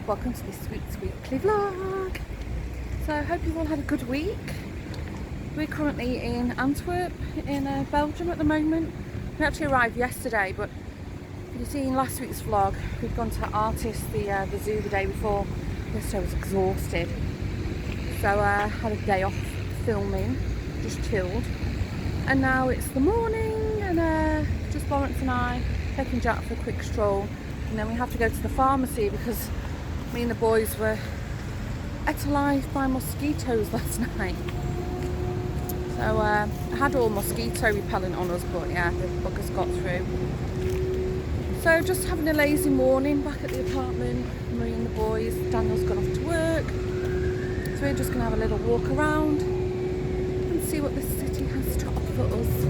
welcome to this week's weekly vlog. So I hope you've all had a good week. We're currently in Antwerp in Belgium at the moment. We actually arrived yesterday, but if you've seen last week's vlog, we've gone to Artis, the zoo the day before. Yesterday I was exhausted, so I had a day off filming, just chilled. And now it's the morning and just Lawrence and I taking Jack for a quick stroll. And then we have to go to the pharmacy because me and the boys were ate alive by mosquitoes last night. So I had all mosquito repellent on us, but yeah, the buggers got through. So just having a lazy morning back at the apartment, me and the boys. Daniel's gone off to work. So we're just going to have a little walk around and see what the city has to offer us.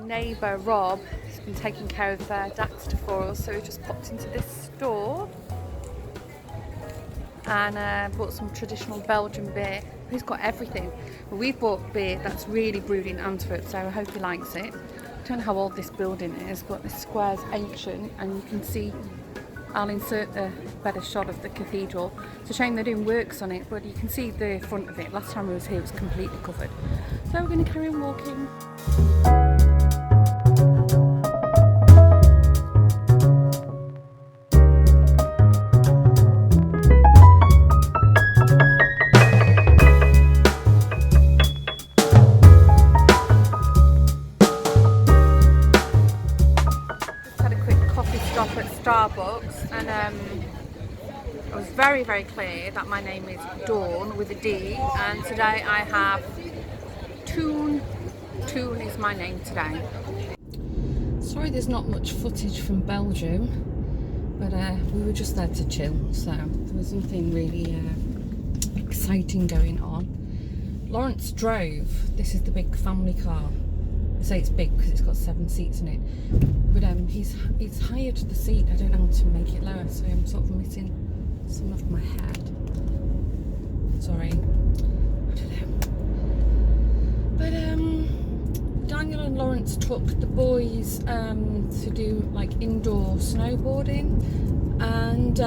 Neighbour Rob has been taking care of Daxter for us, so we just popped into this store and bought some traditional Belgian beer. He's got everything, but we've bought beer that's really brewed in Antwerp, so I hope he likes it. I don't know how old this building is, but this square's ancient, and you can see, I'll insert a better shot of the cathedral. It's a shame they're doing works on it, but you can see the front of it. Last time I was here it was completely covered. So we're going to carry on walking. Stop at Starbucks, and I was very clear that my name is Dawn with a D, and today I have Toon. Toon is my name today. Sorry there's not much footage from Belgium, but we were just there to chill, so there was nothing really exciting going on. Lawrence drove. This is the big family car. I say it's big because it's got 7 seats in it, but he's hired the seat. I don't know how to make it lower, so I'm sort of missing some of my head. Sorry, I don't know. But Daniel and Lawrence took the boys to do like indoor snowboarding, and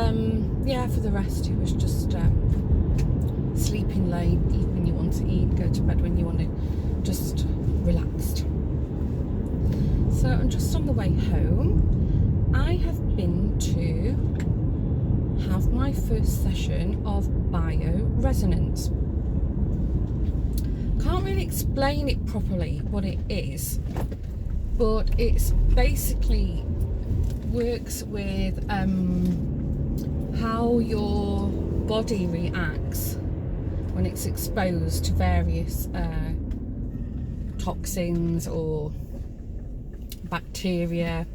yeah, for the rest it was just sleeping late, eat when you want to eat, go to bed when you want to, just relaxed. So I'm just on the way home. I have been to have my first session of Bioresonance. Can't really explain it properly what it is, but it's basically works with how your body reacts when it's exposed to various toxins or bacteria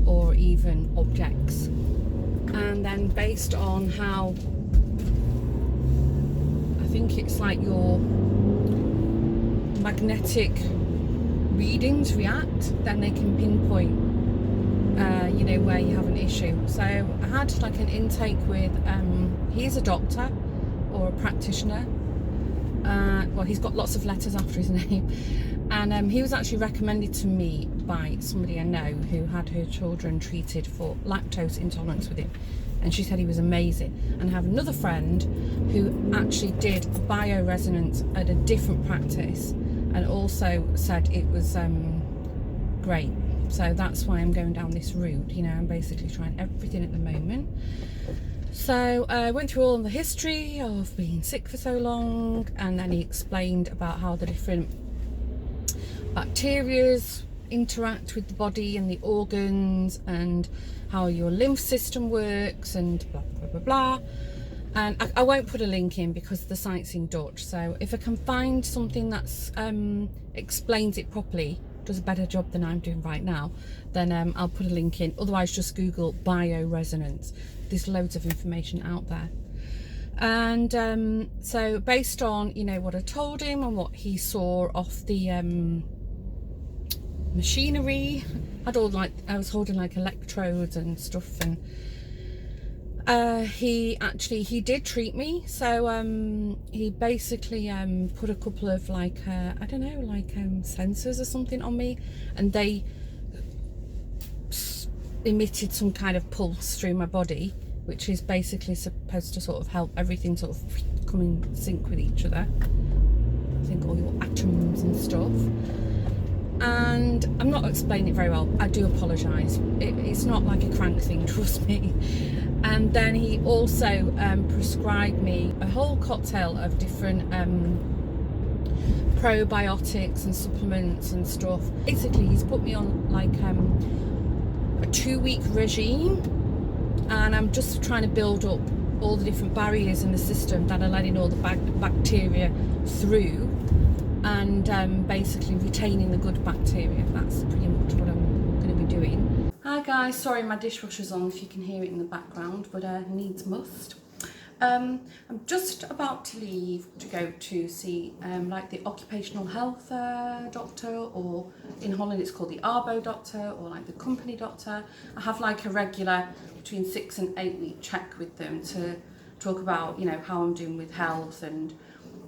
or even objects, and then based on how, I think it's like your magnetic readings react, then they can pinpoint you know, where you have an issue. So I had like an intake with he's a doctor or a practitioner. Well, he's got lots of letters after his name, and he was actually recommended to me by somebody I know who had her children treated for lactose intolerance with him, and she said he was amazing. And I have another friend who actually did Bioresonance at a different practice and also said it was great. So that's why I'm going down this route. You know, I'm basically trying everything at the moment. So I went through all the history of being sick for so long, and then he explained about how the different bacteria interact with the body and the organs, and how your lymph system works, and blah blah blah blah. And I won't put a link in because the site's in Dutch, so if I can find something that's explains it properly, does a better job than I'm doing right now, then I'll put a link in. Otherwise just Google Bioresonance. There's loads of information out there. And so based on, you know, what I told him and what he saw off the machinery. Had all like, I was holding like electrodes and stuff, and he did treat me. So he basically put a couple of like I don't know, like sensors or something on me, and they emitted some kind of pulse through my body, which is basically supposed to sort of help everything sort of come in sync with each other. I think all your atoms and stuff. And I'm not explaining it very well. I do apologise. It's not like a crank thing, trust me. And then he also prescribed me a whole cocktail of different probiotics and supplements and stuff. Basically, he's put me on like a 2-week regime, and I'm just trying to build up all the different barriers in the system that are letting all the bacteria through, and basically retaining the good bacteria. That's pretty much what I'm going to be doing. Hi guys, sorry my dishwasher's on if you can hear it in the background, but needs must. I'm just about to leave to go to see like the occupational health doctor, or in Holland it's called the Arbo doctor, or like the company doctor. I have like a regular between 6 and 8 week check with them to talk about, you know, how I'm doing with health, and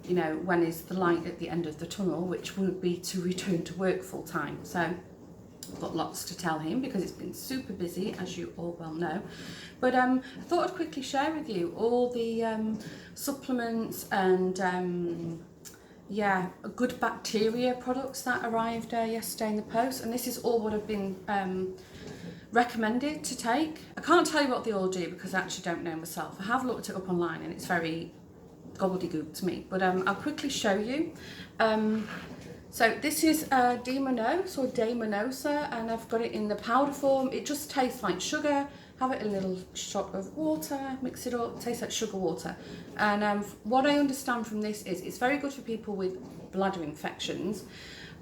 you know, when is the light at the end of the tunnel, which would be to return to work full time. So I've got lots to tell him because it's been super busy, as you all well know. But I thought I'd quickly share with you all the supplements and yeah, good bacteria products that arrived yesterday in the post. And this is all what I've been recommended to take. I can't tell you what they all do because I actually don't know myself. I have looked it up online and it's very gobbledygook to me, but I'll quickly show you. So this is Demonose or Daimonosa, and I've got it in the powder form. It just tastes like sugar. Have it in a little shot of water, mix it up, tastes like sugar water. And what I understand from this is it's very good for people with bladder infections.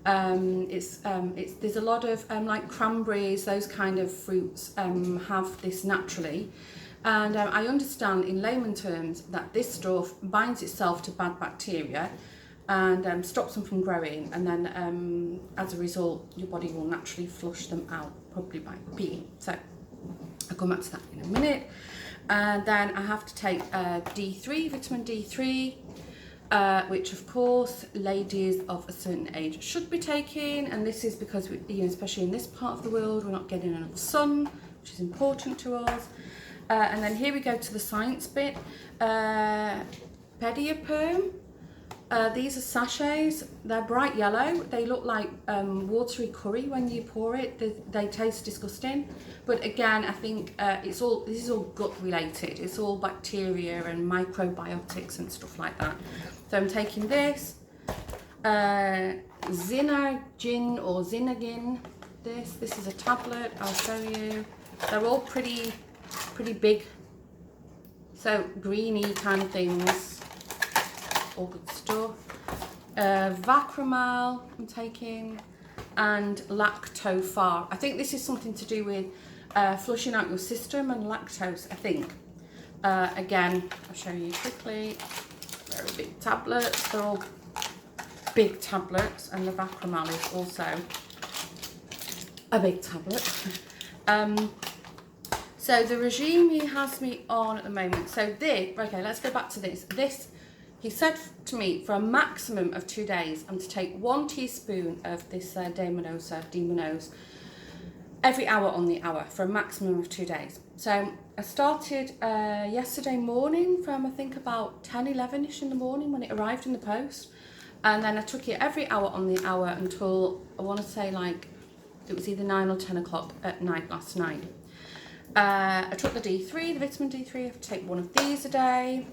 There's a lot of like cranberries, those kind of fruits have this naturally. And I understand in layman terms that this stuff binds itself to bad bacteria and stops them from growing, and then as a result your body will naturally flush them out, probably by peeing. So I'll come back to that in a minute. And then I have to take D3, vitamin D3, which of course ladies of a certain age should be taking, and this is because we, you know, especially in this part of the world, we're not getting enough sun, which is important to us. And then here we go to the science bit. Pediaperm. These are sachets. They're bright yellow. They look like watery curry when you pour it. They taste disgusting. But again, I think this is all gut related. It's all bacteria and microbiotics and stuff like that. So I'm taking this. Zinagin or Zinagin. This is a tablet. I'll show you. They're all pretty big, so greeny kind of things, all good stuff. Vacromal I'm taking, and lactofar. I think this is something to do with flushing out your system and lactose, I think. Again, I'll show you quickly. Very big tablets. They're all big tablets, and the Vacromal is also a big tablet. So the regime he has me on at the moment. So this, okay, let's go back to this. This, he said to me for a maximum of 2 days, I'm to take 1 teaspoon of this Demonose every hour on the hour for a maximum of 2 days. So I started yesterday morning from I think about 10, 11ish in the morning when it arrived in the post. And then I took it every hour on the hour until I want to say like it was either 9 or 10 o'clock at night last night. I took the D3, the vitamin D3, I have to take 1 of these a day.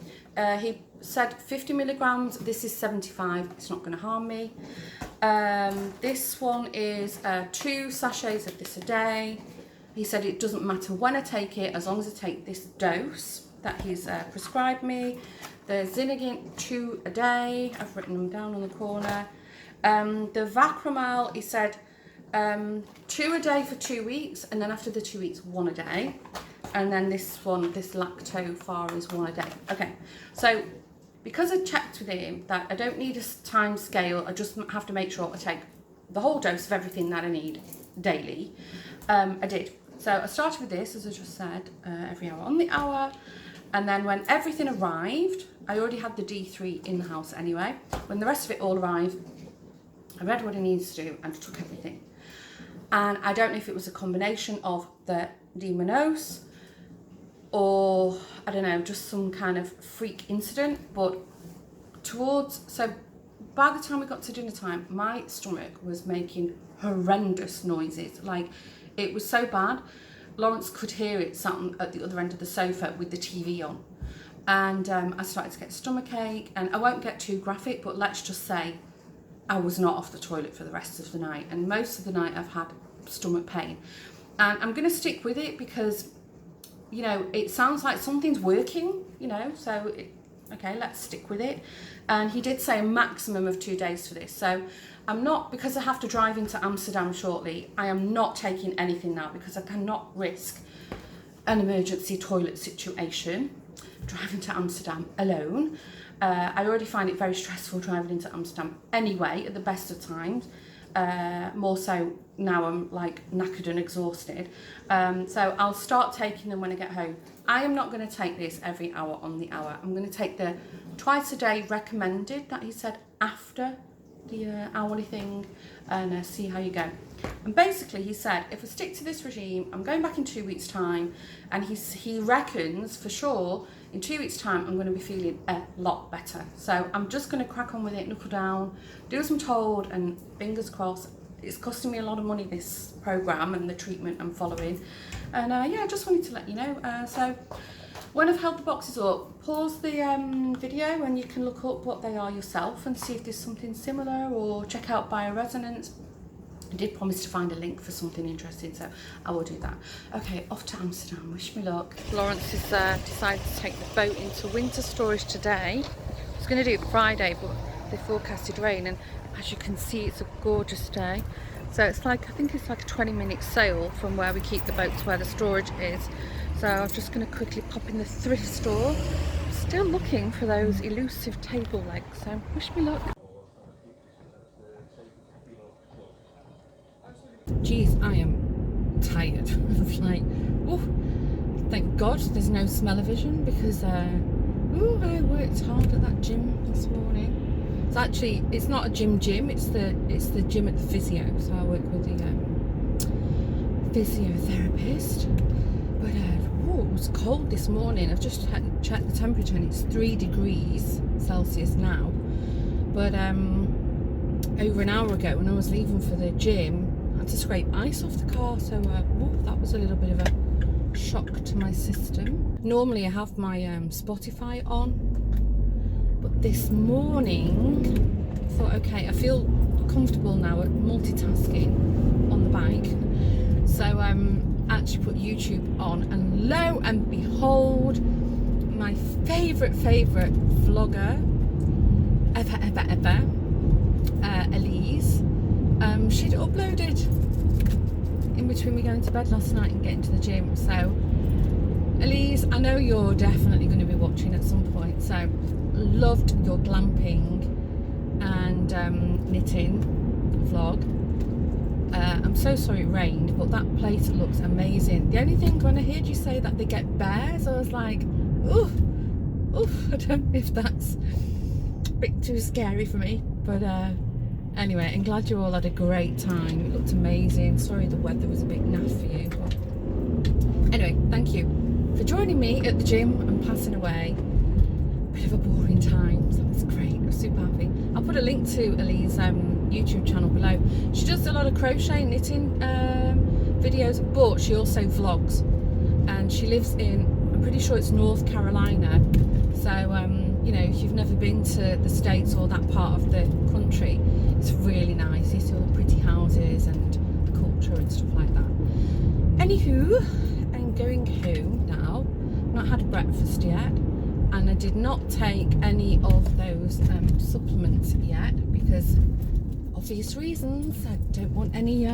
He said 50 milligrams, this is 75, it's not going to harm me. This one is 2 sachets of this a day. He said it doesn't matter when I take it, as long as I take this dose that he's prescribed me. The Zinagin, 2 a day, I've written them down on the corner. The Vacromal, he said 2 a day for 2 weeks, and then after the 2 weeks 1 a day, and then this one, this lactofar, is 1 a day. Okay, so because I checked with him that I don't need a time scale, I just have to make sure I take the whole dose of everything that I need daily. I did. So I started with this, as I just said, every hour on the hour. And then when everything arrived, I already had the D3 in the house anyway. When the rest of it all arrived, I read what I needed to do and took everything. And I don't know if it was a combination of the D-Monose or, I don't know, just some kind of freak incident. But so by the time we got to dinner time, my stomach was making horrendous noises. Like, it was so bad. Lawrence could hear it sat at the other end of the sofa with the TV on. And I started to get stomachache, and I won't get too graphic, but let's just say I was not off the toilet for the rest of the night. And most of the night I've had stomach pain. And I'm going to stick with it because, you know, it sounds like something's working, you know, so okay, let's stick with it. And he did say a maximum of 2 days for this. So I'm not, because I have to drive into Amsterdam shortly, I am not taking anything now because I cannot risk an emergency toilet situation driving to Amsterdam alone. I already find it very stressful driving into Amsterdam anyway at the best of times. More so now I'm like knackered and exhausted. So I'll start taking them when I get home. I am not going to take this every hour on the hour. I'm going to take the twice a day recommended that he said after the hourly thing, and see how you go. And basically he said if I stick to this regime, I'm going back in 2 weeks time, and he reckons for sure in 2 weeks time I'm going to be feeling a lot better. So I'm just going to crack on with it, knuckle down, do as I'm told, and fingers crossed. It's costing me a lot of money, this program and the treatment I'm following. And yeah, I just wanted to let you know. So when I've held the boxes up, pause the video and you can look up what they are yourself and see if there's something similar, or check out Bioresonance. I did promise to find a link for something interesting, so I will do that. Okay, off to Amsterdam. Wish me luck. Lawrence has decided to take the boat into winter storage today. I was going to do it Friday, but they forecasted rain, and as you can see, it's a gorgeous day. So it's like, I think it's like a 20-minute sail from where we keep the boat to where the storage is. So I'm just going to quickly pop in the thrift store. Still looking for those elusive table legs, so wish me luck. Geez, I am tired. It's like, oh, thank God there's no smell-o-vision, because I worked hard at that gym this morning. It's actually, it's not a gym, it's the gym at the physio. So I work with the physiotherapist. But it was cold this morning. I've just checked the temperature and it's 3 degrees Celsius now. But over an hour ago when I was leaving for the gym, I had to scrape ice off the car. So that was a little bit of a shock to my system. Normally I have my Spotify on, but this morning I thought, okay, I feel comfortable now at multitasking on the bike. So actually put YouTube on, and lo and behold, my favourite vlogger ever, Elise, she'd uploaded in between me going to bed last night and getting to the gym. So Elise, I know you're definitely going to be watching at some point. So loved your glamping and knitting vlog. I'm so sorry it rained, but that place looks amazing. The only thing, when I heard you say that they get bears, I was like, oof, I don't know if that's a bit too scary for me. But anyway, I'm glad you all had a great time. It looked amazing. Sorry the weather was a bit naff for you. But anyway, thank you for joining me at the gym and passing away. Bit of a boring time, so that's great. I'm super happy. I'll put a link to Elise's YouTube channel below. She does a lot of crochet and knitting videos, but she also vlogs, and she lives in, I'm pretty sure it's North Carolina. So you know, if you've never been to the States or that part of the country, it's really nice. You see all the pretty houses and the culture and stuff like that. Anywho, I'm going home now. Not had breakfast yet, and I did not take any of those supplements yet because obvious reasons. I don't want any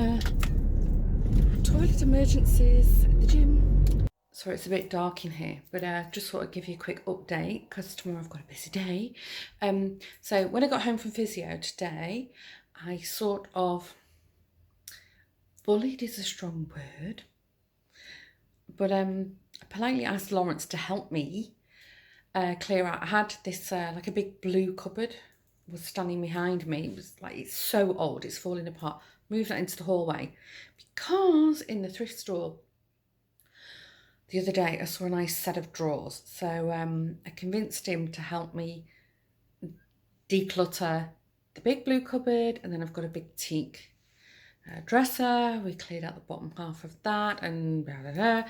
toilet emergencies at the gym. Sorry, it's a bit dark in here, but just thought I'd give you a quick update because tomorrow I've got a busy day. So when I got home from physio today, I sort of bullied is a strong word, but I politely asked Lawrence to help me clear out. I had this like a big blue cupboard was standing behind me. It was like, it's so old, it's falling apart. Moved that into the hallway because in the thrift store the other day I saw a nice set of drawers. So I convinced him to help me declutter the big blue cupboard, and then I've got a big teak dresser. We cleared out the bottom half of that and blah, blah, blah.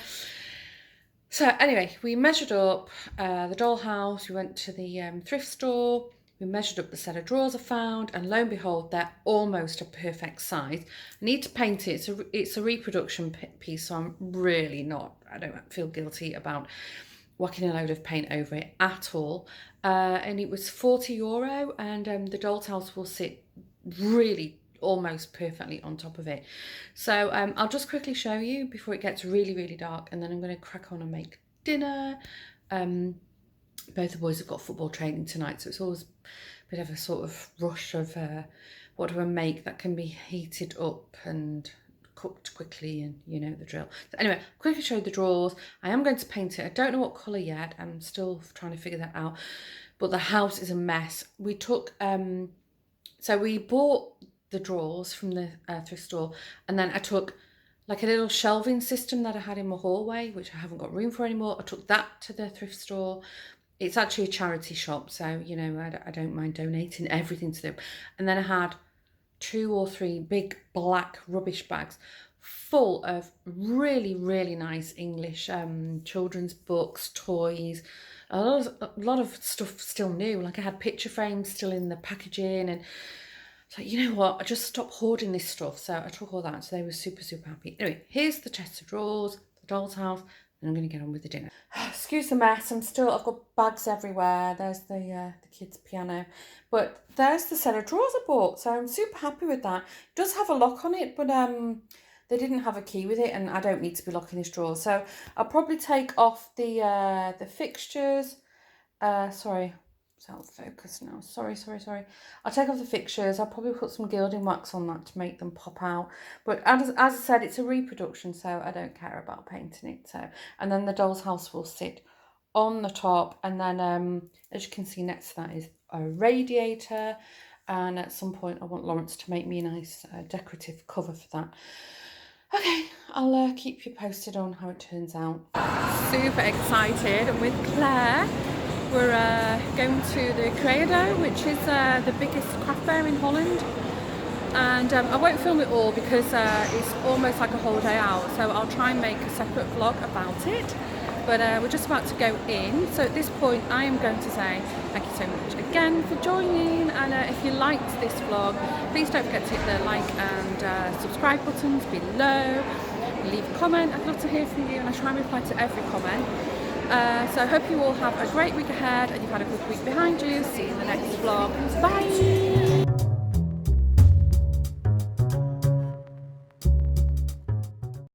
So anyway, we measured up the dollhouse. We went to the thrift store. We measured up the set of drawers I found, and lo and behold, they're almost a perfect size. I need to paint it. It's a reproduction piece, so I'm really not, I don't feel guilty about whacking a load of paint over it at all. And it was €40, and the doll's house will sit really almost perfectly on top of it. So I'll just quickly show you before it gets really, really dark, and then I'm going to crack on and make dinner. Both the boys have got football training tonight, so it's always a bit of a sort of rush of what do I make that can be heated up and cooked quickly, and you know the drill. So anyway, quickly show you the drawers. I am going to paint it. I don't know what colour yet. I'm still trying to figure that out. But the house is a mess. We took, so we bought the drawers from the thrift store, and then I took like a little shelving system that I had in my hallway, which I haven't got room for anymore. I took that to the thrift store. It's actually a charity shop, so, you know, I don't mind donating everything to them. And then I had 2 or 3 big black rubbish bags full of really, really nice English children's books, toys, a lot of stuff still new. Like I had picture frames still in the packaging, and so you know what, I just stopped hoarding this stuff. So I took all that, so they were super, super happy. Anyway, here's the chest of drawers, the doll's house, and I'm going to get on with the dinner. Excuse the mess, I've got bags everywhere. There's the kids' piano, but there's the set of drawers I bought, so I'm super happy with that. It does have a lock on it, but they didn't have a key with it, and I don't need to be locking this drawer. So I'll probably take off the fixtures. Sorry, it's out of focus now. Sorry. I'll take off the fixtures. I'll probably put some gilding wax on that to make them pop out. But as I said, it's a reproduction, so I don't care about painting it. So, and then the doll's house will sit on the top, and then as you can see next to that is a radiator. And at some point, I want Lawrence to make me a nice decorative cover for that. Okay, I'll keep you posted on how it turns out. Super excited, and with Claire we're going to the Creado, which is the biggest craft fair in Holland, and I won't film it all because it's almost like a whole day out, so I'll try and make a separate vlog about it. But we're just about to go in, so at this point I am going to say thank you so much again for joining, and if you liked this vlog, please don't forget to hit the like and subscribe buttons below. Leave a comment, I'd love to hear from you, and I try and reply to every comment. So I hope you all have a great week ahead, and you've had a good week behind you. See you in the next vlog. Bye!